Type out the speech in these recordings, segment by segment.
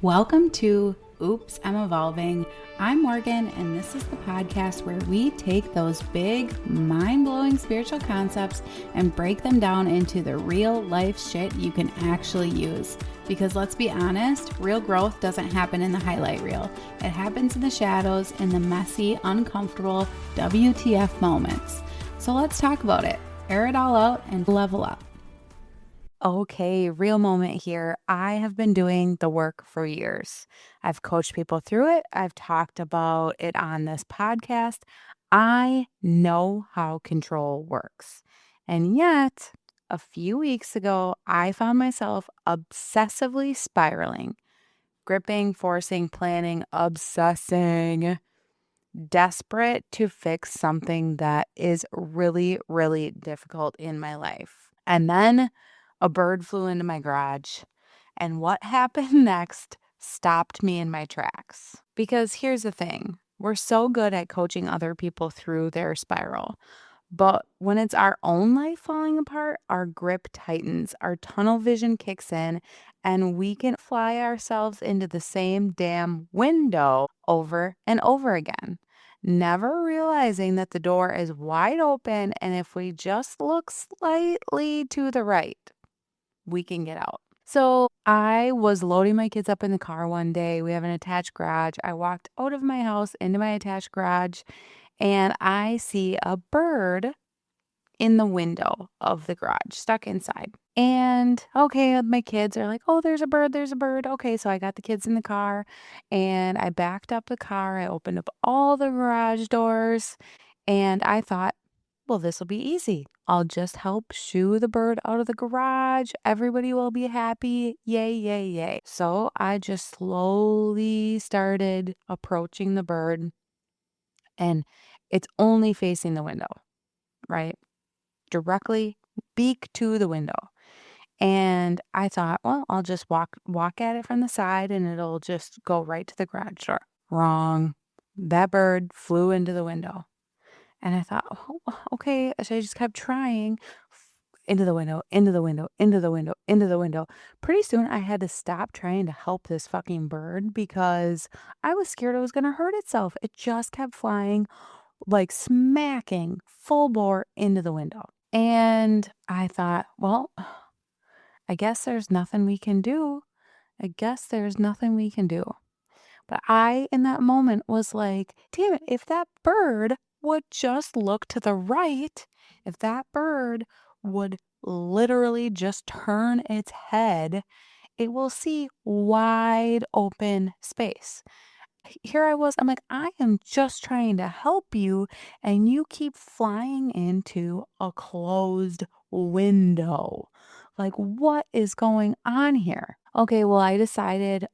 Welcome to Oops, I'm Evolving. I'm Morgan, and this is the podcast where we take those big, mind-blowing spiritual concepts and break them down into the real life shit you can actually use. Because let's be honest, real growth doesn't happen in the highlight reel. It happens in the shadows, in the messy, uncomfortable WTF moments. So let's talk about it, air it all out, and level up. Okay, real moment here. I have been doing the work for years. I've coached people through it. I've talked about it on this podcast. I know how control works. And yet, a few weeks ago, I found myself obsessively spiraling, gripping, forcing, planning, obsessing, desperate to fix something that is really, really difficult in my life. And then a bird flew into my garage, and what happened next stopped me in my tracks. Because here's the thing, we're so good at coaching other people through their spiral. But when it's our own life falling apart, our grip tightens, our tunnel vision kicks in, and we can fly ourselves into the same damn window over and over again, never realizing that the door is wide open, and if we just look slightly to the right, we can get out. So I was loading my kids up in the car one day. We have an attached garage. I walked out of my house into my attached garage, and I see a bird in the window of the garage, stuck inside. And okay, my kids are like, oh, there's a bird, there's a bird. Okay, so I got the kids in the car and I backed up the car. I opened up all the garage doors and I thought, well, this will be easy. I'll just help shoo the bird out of the garage. Everybody will be happy. Yay, yay, yay. So I just slowly started approaching the bird and it's only facing the window, right? Directly beak to the window. And I thought, well, I'll just walk at it from the side and it'll just go right to the garage door. Wrong. That bird flew into the window. And I thought, oh, okay. So I just kept trying into the window, into the window, into the window, into the window. Pretty soon I had to stop trying to help this fucking bird because I was scared it was going to hurt itself. It just kept flying, like smacking full bore into the window. And I thought, well, I guess there's nothing we can do. I guess there's nothing we can do. But I, in that moment, was like, damn it, if that bird would just look to the right, if that bird would literally just turn its head, it will see wide open space. Here I was, I'm like, I am just trying to help you, and you keep flying into a closed window. Like, what is going on here? Okay, well, I decided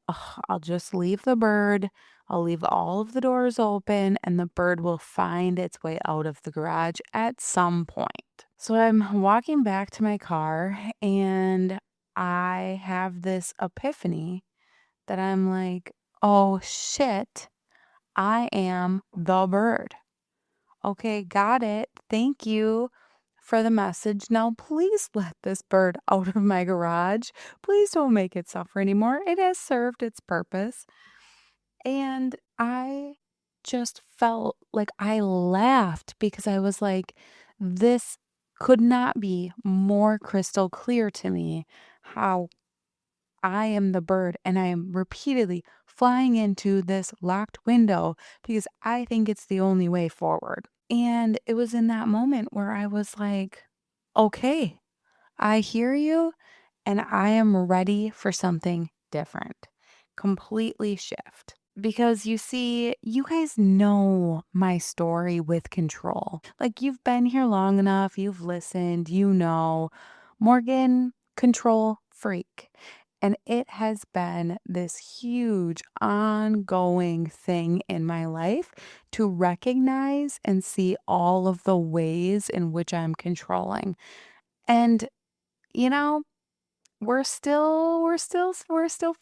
I'll just leave the bird. I'll leave all of the doors open, and the bird will find its way out of the garage at some point. So I'm walking back to my car, and I have this epiphany that I'm like, oh shit, I am the bird. Okay, got it. Thank you for the message. Now, please let this bird out of my garage. Please don't make it suffer anymore. It has served its purpose. And I just felt like I laughed because I was like, this could not be more crystal clear to me how I am the bird and I am repeatedly flying into this locked window because I think it's the only way forward. And it was in that moment where I was like, okay, I hear you and I am ready for something different. Completely shift. Because you see, you guys know my story with control. Like you've been here long enough, you've listened, you know, Morgan, control freak. And it has been this huge ongoing thing in my life to recognize and see all of the ways in which I'm controlling. And, you know, we're still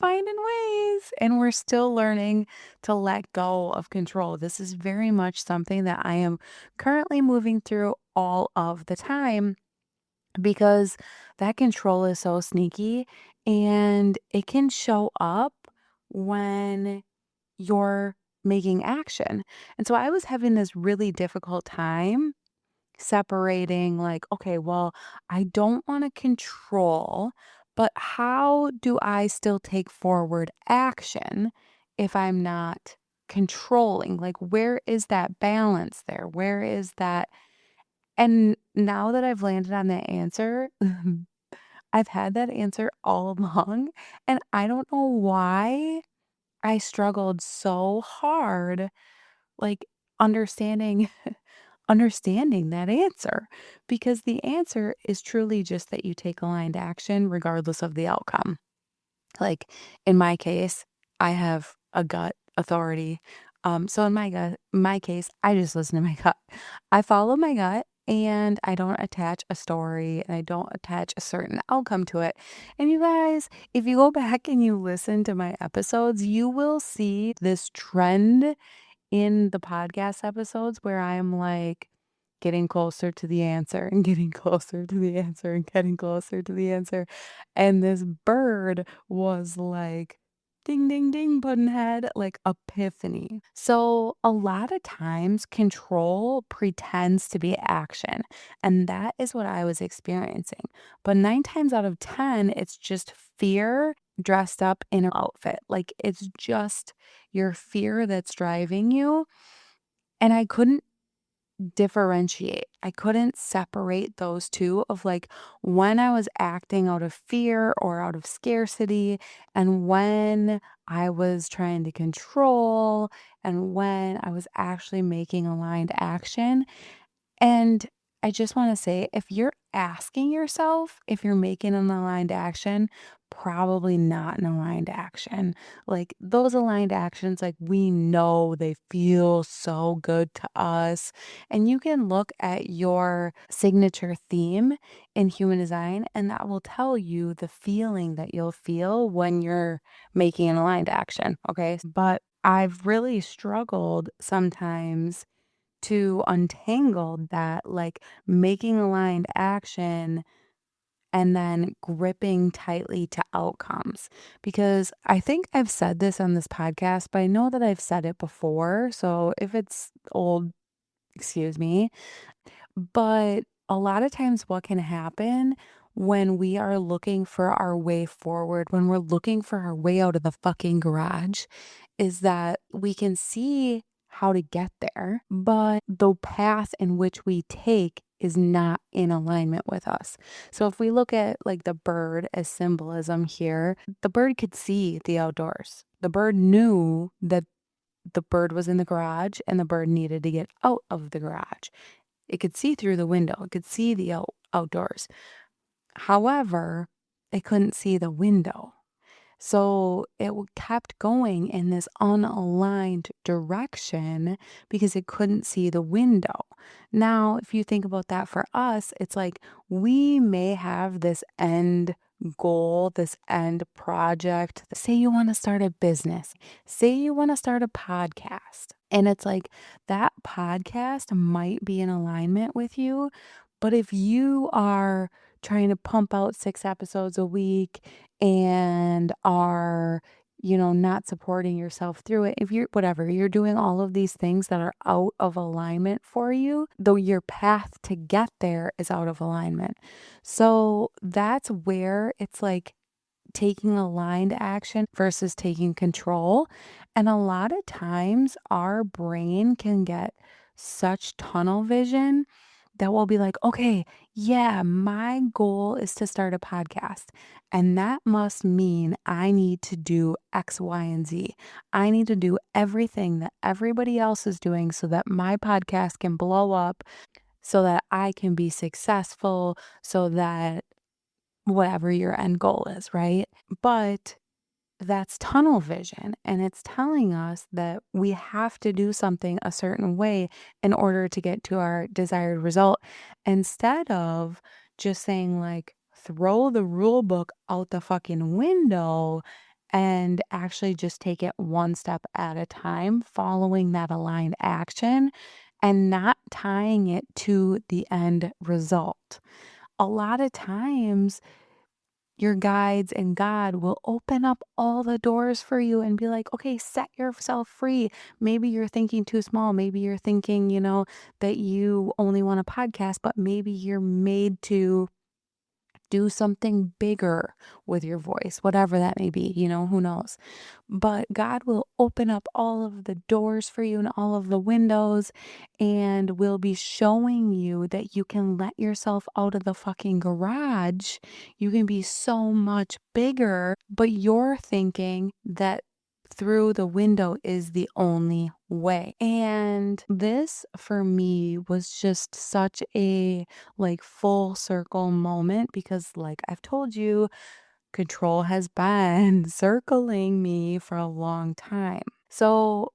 finding ways and we're still learning to let go of control. This is very much something that I am currently moving through all of the time because that control is so sneaky and it can show up when you're making action. And so I was having this really difficult time separating, like, okay, well, I don't want to control, but how do I still take forward action if I'm not controlling? Like, where is that balance there? Where is that? And now that I've landed on that answer, I've had that answer all along, and I don't know why I struggled so hard, like, understanding understanding that answer, because the answer is truly just that you take aligned action regardless of the outcome. Like, in my case, I have a gut authority. So in my case, I just listen to my gut. I follow my gut and I don't attach a story and I don't attach a certain outcome to it. And you guys, if you go back and you listen to my episodes, you will see this trend in the podcast episodes where I'm like getting closer to the answer and getting closer to the answer and getting closer to the answer. And this bird was like, ding, ding, ding, Puddinhead, like epiphany. So a lot of times control pretends to be action. And that is what I was experiencing. But 9 times out of 10, it's just fear dressed up in an outfit. Like it's just your fear that's driving you. And I couldn't differentiate. I couldn't separate those two of like when I was acting out of fear or out of scarcity and when I was trying to control and when I was actually making aligned action. And I just want to say, if you're asking yourself if you're making an aligned action, probably not an aligned action. Like those aligned actions, like we know they feel so good to us. And you can look at your signature theme in human design, and that will tell you the feeling that you'll feel when you're making an aligned action. Okay. But I've really struggled sometimes to untangle that, like making aligned action and then gripping tightly to outcomes. Because I think I've said this on this podcast, but I know that I've said it before. So if it's old, excuse me. But a lot of times, what can happen when we are looking for our way forward, when we're looking for our way out of the fucking garage, is that we can see how to get there, but the path in which we take is not in alignment with us. So if we look at like the bird as symbolism here, the bird could see the outdoors. The bird knew that the bird was in the garage and the bird needed to get out of the garage. It could see through the window. It could see the outdoors. However, it couldn't see the window. So it kept going in this unaligned direction because it couldn't see the window. Now, if you think about that for us, it's like we may have this end goal, this end project. Say you want to start a business, say you want to start a podcast. And it's like that podcast might be in alignment with you. But if you are trying to pump out 6 episodes a week and are, not supporting yourself through it, if you're whatever, you're doing all of these things that are out of alignment for you, though your path to get there is out of alignment. So that's where it's like taking aligned action versus taking control. And a lot of times our brain can get such tunnel vision that will be like, okay, yeah, my goal is to start a podcast. And that must mean I need to do X, Y, and Z. I need to do everything that everybody else is doing so that my podcast can blow up, so that I can be successful, so that whatever your end goal is, right? But that's tunnel vision. And it's telling us that we have to do something a certain way in order to get to our desired result, instead of just saying, like, throw the rule book out the fucking window and actually just take it one step at a time, following that aligned action and not tying it to the end result. A lot of times, your guides and God will open up all the doors for you and be like, okay, set yourself free. Maybe you're thinking too small. Maybe you're thinking, that you only want a podcast, but maybe you're made to do something bigger with your voice, whatever that may be, who knows. But God will open up all of the doors for you and all of the windows and will be showing you that you can let yourself out of the fucking garage. You can be so much bigger, but you're thinking that through the window is the only way. And this for me was just such a full circle moment because like I've told you, control has been circling me for a long time. So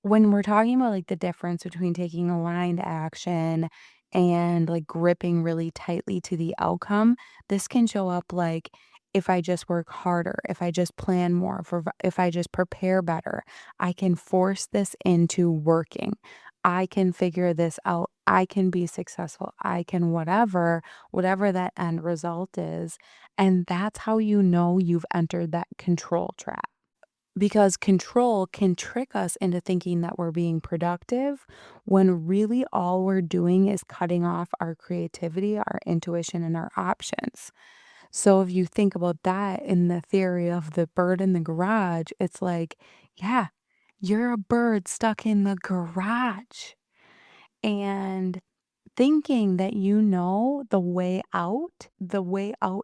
when we're talking about the difference between taking aligned action and gripping really tightly to the outcome, this can show up if I just work harder, if I just plan more, if I just prepare better, I can force this into working. I can figure this out. I can be successful. I can whatever that end result is. And that's how you know you've entered that control trap. Because control can trick us into thinking that we're being productive when really all we're doing is cutting off our creativity, our intuition, and our options. So if you think about that in the theory of the bird in the garage, it's like, yeah, you're a bird stuck in the garage. And thinking that the way out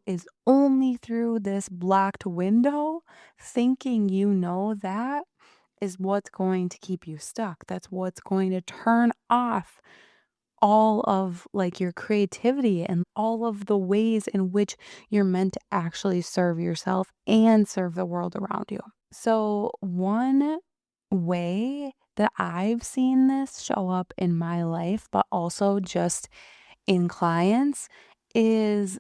is only through this blocked window, thinking that is what's going to keep you stuck. That's what's going to turn off all of your creativity and all of the ways in which you're meant to actually serve yourself and serve the world around you. So, one way that I've seen this show up in my life, but also just in clients, is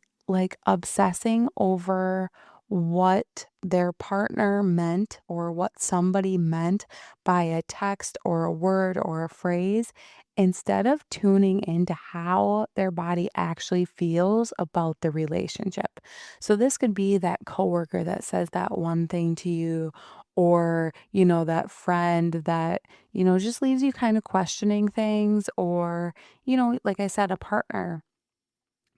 obsessing over what their partner meant or what somebody meant by a text or a word or a phrase instead of tuning into how their body actually feels about the relationship. So this could be that coworker that says that one thing to you, or that friend that just leaves you kind of questioning things, or like I said, a partner.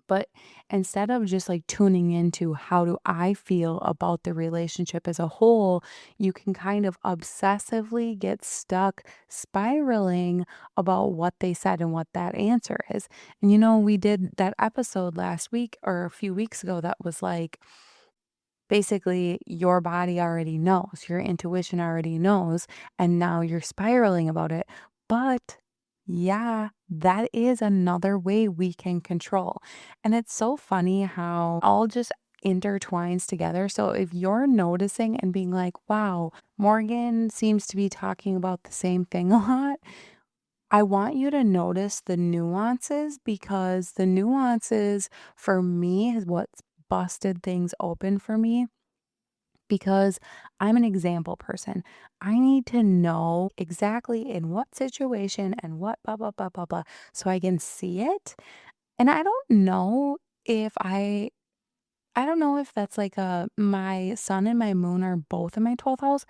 But instead of just tuning into how do I feel about the relationship as a whole, you can kind of obsessively get stuck spiraling about what they said and what that answer is. And we did that episode last week or a few weeks ago that was basically your body already knows, your intuition already knows, and now you're spiraling about it. But yeah, that is another way we can control. And it's so funny how all just intertwines together. So if you're noticing and being like, wow, Morgan seems to be talking about the same thing a lot, I want you to notice the nuances, because the nuances for me is what's busted things open for me, because I'm an example person. I need to know exactly in what situation and what blah, blah, blah, blah, blah, so I can see it. And I don't know if I don't know if that's my sun and my moon are both in my 12th house.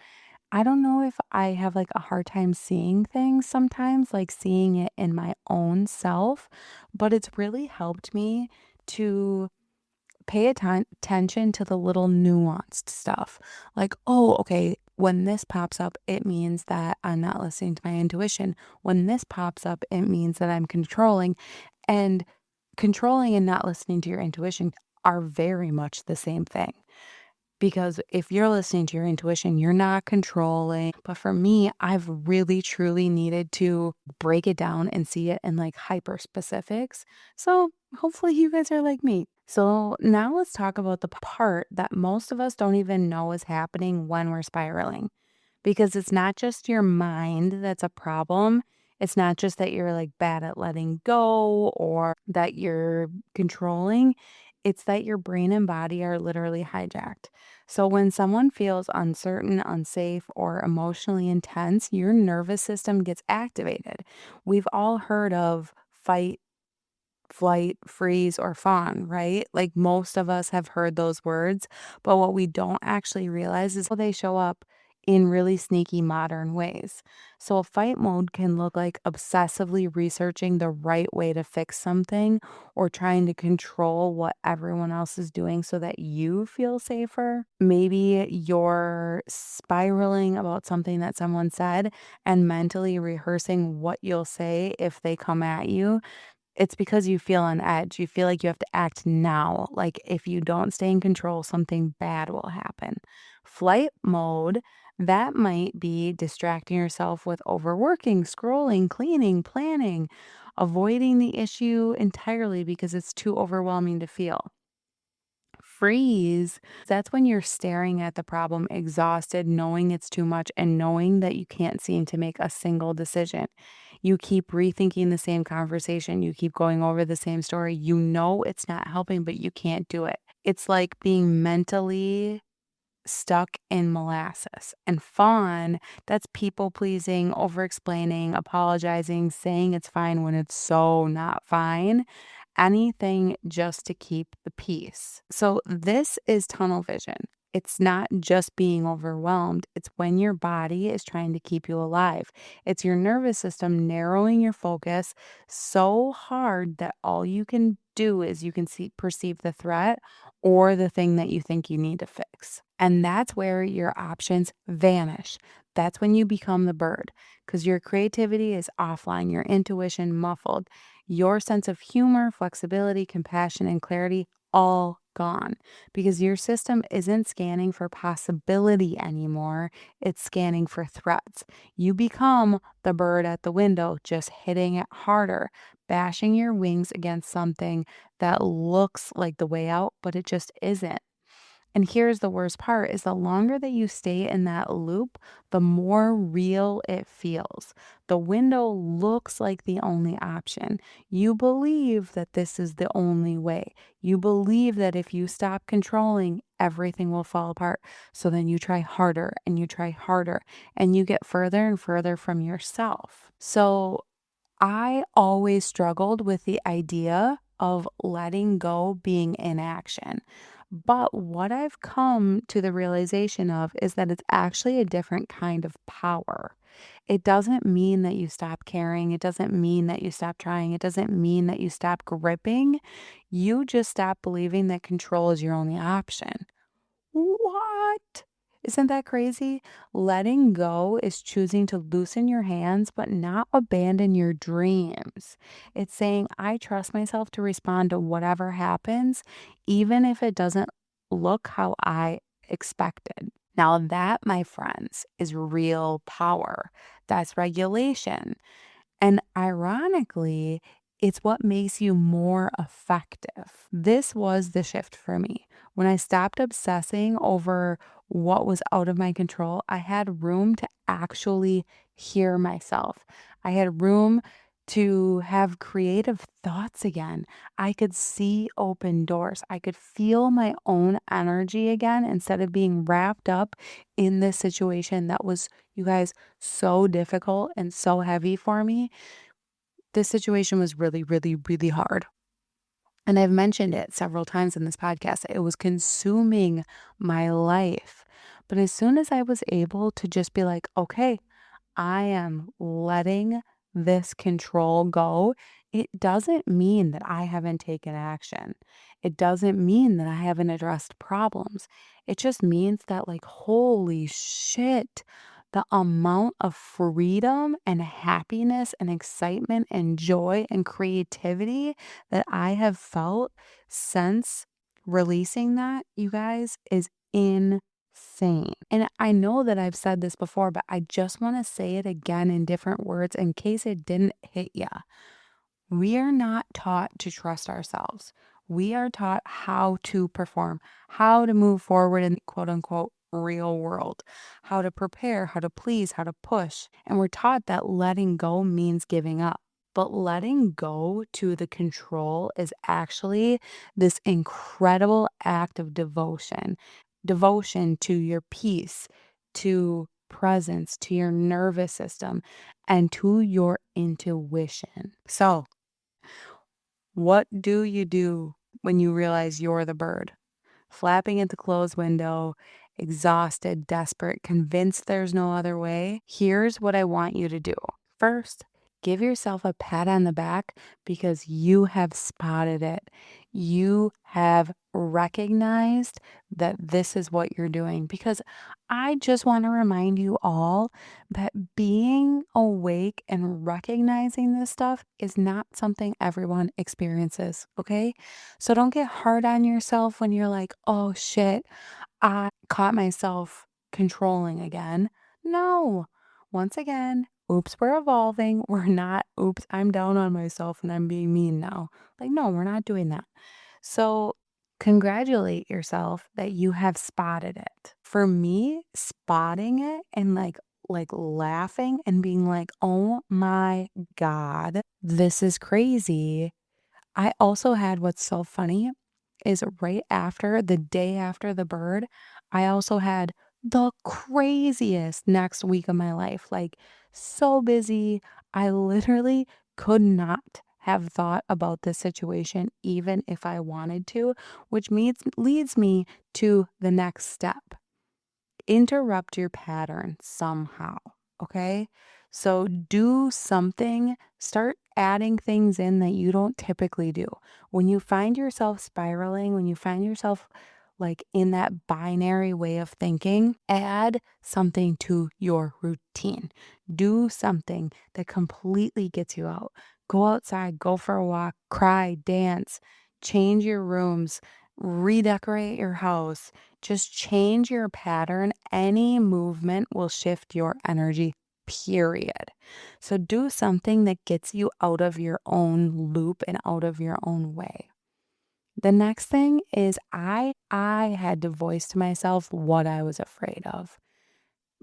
I don't know if I have a hard time seeing things sometimes, seeing it in my own self, but it's really helped me to pay attention to the little nuanced stuff. Oh, okay, when this pops up, it means that I'm not listening to my intuition. When this pops up, it means that I'm controlling. And controlling and not listening to your intuition are very much the same thing. Because if you're listening to your intuition, you're not controlling. But for me, I've really truly needed to break it down and see it in hyper specifics. So hopefully you guys are like me. So now let's talk about the part that most of us don't even know is happening when we're spiraling. Because it's not just your mind that's a problem. It's not just that you're bad at letting go or that you're controlling. It's that your brain and body are literally hijacked. So when someone feels uncertain, unsafe, or emotionally intense, your nervous system gets activated. We've all heard of fight, flight, freeze, or fawn, right? Like most of us have heard those words, but what we don't actually realize is how they show up in really sneaky modern ways. So, a fight mode can look like obsessively researching the right way to fix something or trying to control what everyone else is doing so that you feel safer. Maybe you're spiraling about something that someone said and mentally rehearsing what you'll say if they come at you. It's because you feel on edge. You feel like you have to act now. Like if you don't stay in control, something bad will happen. Flight mode, that might be distracting yourself with overworking, scrolling, cleaning, planning, avoiding the issue entirely because it's too overwhelming to feel. Freeze, that's when you're staring at the problem, exhausted, knowing it's too much, and knowing that you can't seem to make a single decision. You keep rethinking the same conversation, you keep going over the same story. You know it's not helping, but you can't do it. It's like being mentally stuck in molasses. And fawn, that's people pleasing, over explaining, apologizing, saying it's fine when it's so not fine. Anything just to keep the peace. So, this is tunnel vision. It's not just being overwhelmed, it's when your body is trying to keep you alive. It's your nervous system narrowing your focus so hard that all you can do is you can perceive the threat or the thing that you think you need to fix. And that's where your options vanish. That's when you become the bird because your creativity is offline, your intuition muffled, your sense of humor, flexibility, compassion, and clarity all gone because your system isn't scanning for possibility anymore. It's scanning for threats. You become the bird at the window, just hitting it harder, bashing your wings against something that looks like the way out, but it just isn't. And here's the worst part is the longer that you stay in that loop, the more real it feels. The window looks like the only option. You believe that this is the only way. You believe that if you stop controlling, everything will fall apart. So then you try harder and you try harder and you get further and further from yourself. So I always struggled with the idea of letting go being inaction. But what I've come to the realization of is that it's actually a different kind of power. It doesn't mean that you stop caring. It doesn't mean that you stop trying. It doesn't mean that you stop gripping. You just stop believing that control is your only option. What? Isn't that crazy? Letting go is choosing to loosen your hands, but not abandon your dreams. It's saying, I trust myself to respond to whatever happens, even if it doesn't look how I expected. Now, that, my friends, is real power. That's regulation. And ironically, it's what makes you more effective. This was the shift for me. When I stopped obsessing over what was out of my control, I had room to actually hear myself. I had room to have creative thoughts again. I could see open doors. I could feel my own energy again instead of being wrapped up in this situation that was, you guys, so difficult and so heavy for me. This situation was really, really, really hard. And I've mentioned it several times in this podcast. It was consuming my life. But as soon as I was able to just be like, okay, I am letting this control go, it doesn't mean that I haven't taken action. It doesn't mean that I haven't addressed problems. It just means that, like, holy shit, the amount of freedom and happiness and excitement and joy and creativity that I have felt since releasing that, you guys, is insane. And I know that I've said this before, but I just want to say it again in different words in case it didn't hit ya. We are not taught to trust ourselves. We are taught how to perform, how to move forward in the quote unquote real world, how to prepare, how to please, how to push. And we're taught that letting go means giving up. But letting go to the control is actually this incredible act of devotion to your peace, to presence, to your nervous system, and to your intuition. So, What do you do when you realize you're the bird? Flapping at the closed window, exhausted, desperate, convinced there's no other way? Here's what I want you to do. First, give yourself a pat on the back because you have spotted it. You have recognized that this is what you're doing. Because I just want to remind you all that being awake and recognizing this stuff is not something everyone experiences. Okay. So don't get hard on yourself when you're like, oh shit, I caught myself controlling again. No. Once again, oops, we're evolving. We're not, oops, I'm down on myself and I'm being mean now. Like, no, we're not doing that. So, congratulate yourself that you have spotted it. For me, spotting it and like laughing and being like, "Oh my god, this is crazy." I also had what's so funny is right after the day after the bird, I also had the craziest next week of my life. Like, so busy. I literally could not have thought about this situation even if I wanted to, which leads me to the next step. Interrupt your pattern somehow. Okay. So do something, start adding things in that you don't typically do. When you find yourself spiraling, when you find yourself like in that binary way of thinking, add something to your routine. Do something that completely gets you out. Go outside, go for a walk, cry, dance, change your rooms, redecorate your house. Just change your pattern. Any movement will shift your energy, period. So do something that gets you out of your own loop and out of your own way. The next thing is I had to voice to myself what I was afraid of.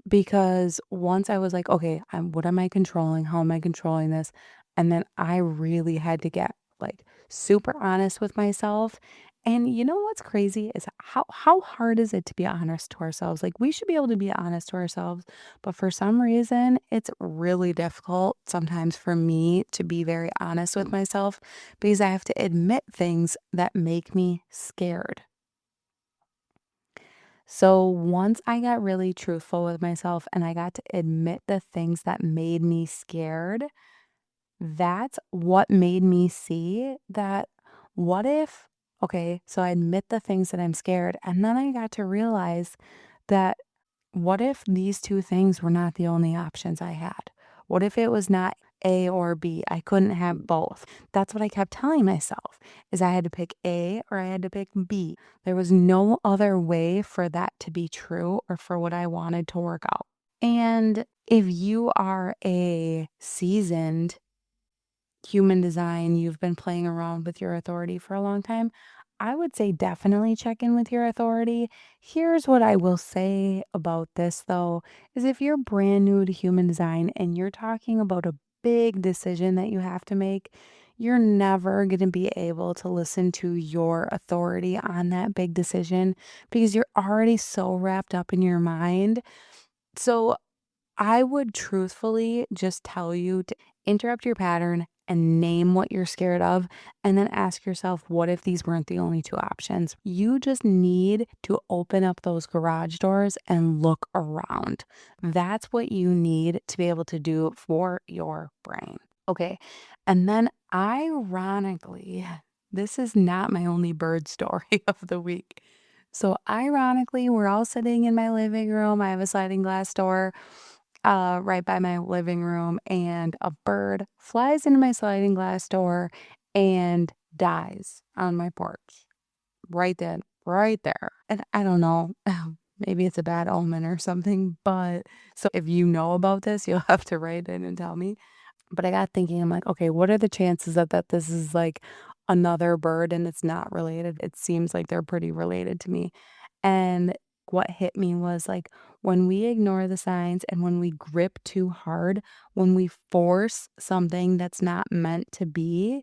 Because once I was like, okay, what am I controlling? How am I controlling this? And then I really had to get like super honest with myself. And you know what's crazy is how hard is it to be honest to ourselves? Like we should be able to be honest to ourselves, but for some reason it's really difficult sometimes for me to be very honest with myself because I have to admit things that make me scared. So once I got really truthful with myself and I got to admit the things that made me scared, that's what made me see that what if, okay, so I admit the things that I'm scared. And then I got to realize that what if these two things were not the only options I had? What if it was not A or B? I couldn't have both. That's what I kept telling myself is I had to pick A or I had to pick B. There was no other way for that to be true or for what I wanted to work out. And if you are a seasoned human design, you've been playing around with your authority for a long time, I would say definitely check in with your authority. Here's what I will say about this though, is if you're brand new to human design and you're talking about a big decision that you have to make, you're never going to be able to listen to your authority on that big decision because you're already so wrapped up in your mind. So I would truthfully just tell you to interrupt your pattern and name what you're scared of, and then ask yourself, what if these weren't the only two options? You just need to open up those garage doors and look around. That's what you need to be able to do for your brain. Okay. And then, ironically, this is not my only bird story of the week. So, ironically, we're all sitting in my living room. I have a sliding glass door right by my living room, and a bird flies into my sliding glass door and dies on my porch. Right then, right there. And I don't know, maybe it's a bad omen or something, but so if you know about this, you'll have to write in and tell me. But I got thinking, I'm like, okay, what are the chances that this is like another bird and it's not related? It seems like they're pretty related to me. And what hit me was like when we ignore the signs and when we grip too hard, when we force something that's not meant to be,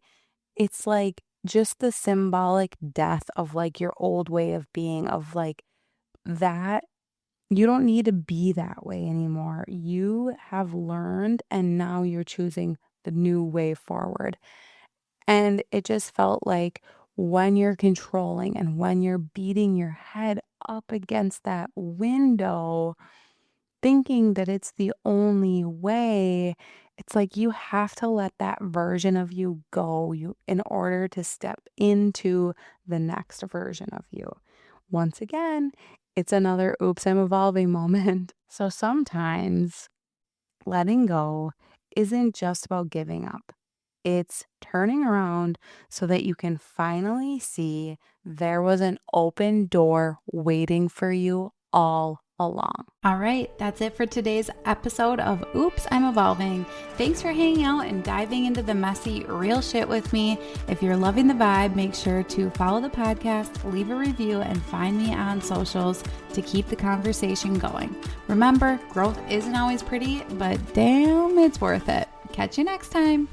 it's like just the symbolic death of like your old way of being, of like that you don't need to be that way anymore. You have learned and now you're choosing the new way forward. And it just felt like when you're controlling and when you're beating your head up against that window, thinking that it's the only way, it's like you have to let that version of you go in order to step into the next version of you. Once again, it's another oops, I'm evolving moment. So sometimes letting go isn't just about giving up. It's turning around so that you can finally see there was an open door waiting for you all along. All right, that's it for today's episode of Oops, I'm Evolving. Thanks for hanging out and diving into the messy, real shit with me. If you're loving the vibe, make sure to follow the podcast, leave a review, and find me on socials to keep the conversation going. Remember, growth isn't always pretty, but damn, it's worth it. Catch you next time.